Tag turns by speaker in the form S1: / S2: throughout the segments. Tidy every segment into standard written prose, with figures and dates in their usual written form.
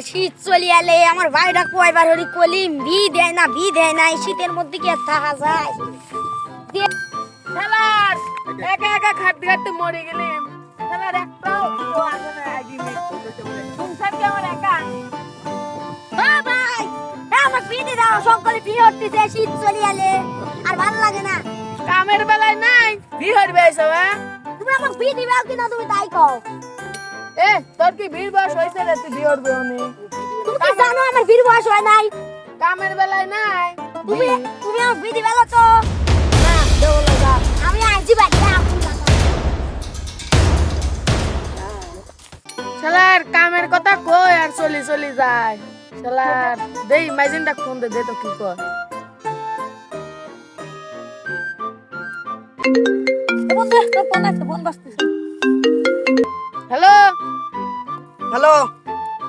S1: শীত চলে এলে আমার ভাইরা কয়বার হরি কলিম ভি দেয় না এই শীতের মধ্যে কি আর থাকা যায়?
S2: শালার একা একা খাটতে খাটতে মরে গেলাম। শালার একটাও তো আসে না আইডিমে। সংসার কি আমার একা?
S1: ভাই আমার বিয়ে দাও, সকলে বিয়ে হচ্ছে, শীত চলে এলে আর ভালো লাগে না।
S2: কামের বেলায় নাই বিহর বেশ হ্যাঁ।
S1: তুমি আমাকে বিয়ে দিবে কিনা তুমি তাই কও।
S2: এ তোর কি বীর বয়স হয়েছে রে, তুই বিহর বেওনি?
S1: তুমি কি জানো আমার বীর বয়স হয় নাই?
S2: কামের বেলায় নাই
S1: তুমি তুমি আমাকে বিয়ে দিবে তো না দেবো না। আমি আইছি বাচ্চা
S2: শালার কামের কথা কই আর চলি চলি যায়। শালার দেই মাইজিনটা ফোন দে তো কি কর।
S1: বন্ধু তোর ফোন আসছে, ফোন বাজতেছে।
S2: হ্যালো
S3: হ্যালো,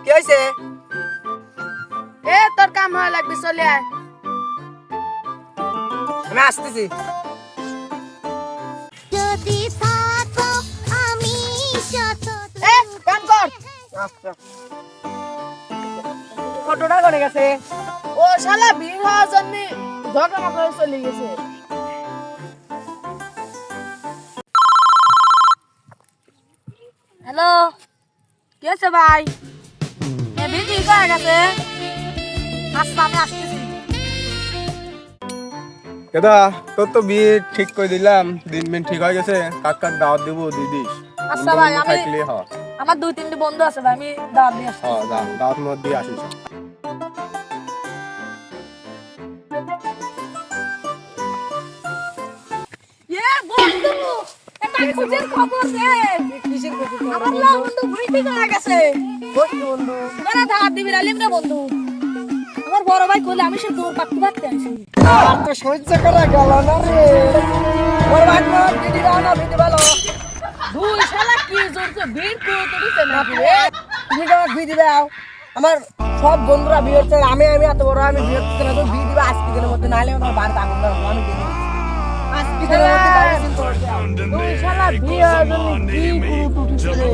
S3: কি হয়েছে?
S2: এ তোর কাম হওয়া লাগবে, চলে আয়।
S3: আমি আসতেছি।
S1: যদি থাকো আমি যত
S2: এ কাম কর।
S3: আচ্ছা, ফটোটা করে গেছে।
S2: ও শালা বীর হওয়ার জন্য ঝগড়া করে চলে গেছে।
S1: হ্যালো, কি আছে ভাই? এ বিজি কয়ে গেছে। আচ্ছা আমি আসতেছি।
S4: দাদা তোর তো বিয়ে ঠিক করে দিলাম, দিন ঠিক হয়ে গেছে। কাকার দাওয়াত দিব দিদিস।
S1: আচ্ছা ভাই, আমি
S4: থাকলে হ
S1: আমার 2-3টি বন্ধু আছে ভাই, আমি দাওয়াত দিয়ে আসছি।
S4: যা দাওয়াত মত দিয়ে আসিস।
S1: এ বন্ধু, এটা খুঁজের খবর দে।
S3: কিসের কথা?
S1: আমার লাল বন্ধু বিজি কয়ে গেছে।
S3: বন্ধু,
S1: তোরা দাওয়াত দিবি রালিম রে বন্ধু। আমার বড় ভাই কইলে আমি সে দূর পাকতে আছি।
S3: আর তো সহ্য করা গেল না রে। ওর ভাই তো ভিডি দাও না, ভিডি ভালো।
S2: দুই শালা কি জোরছে ভিড় করে তো দিছে নাকি রে?
S3: তুমি তো আমাকে ভিডি দাও। আমার সব বন্ধুরা বিয়ে হচ্ছে, আমি এত বড় আমি বিয়ে হচ্ছে না, তো ভিডি দিবা আজকে দিনের মধ্যে, নাহলে আমার বাড়িতে আগুন লাগবে, আমি দিই আজকে দিনের মধ্যে বাইরে চিন্তা করতে হবে।
S2: দুই শালা বিয়ে হওয়ার জন্য কি পুরো টুটি রে।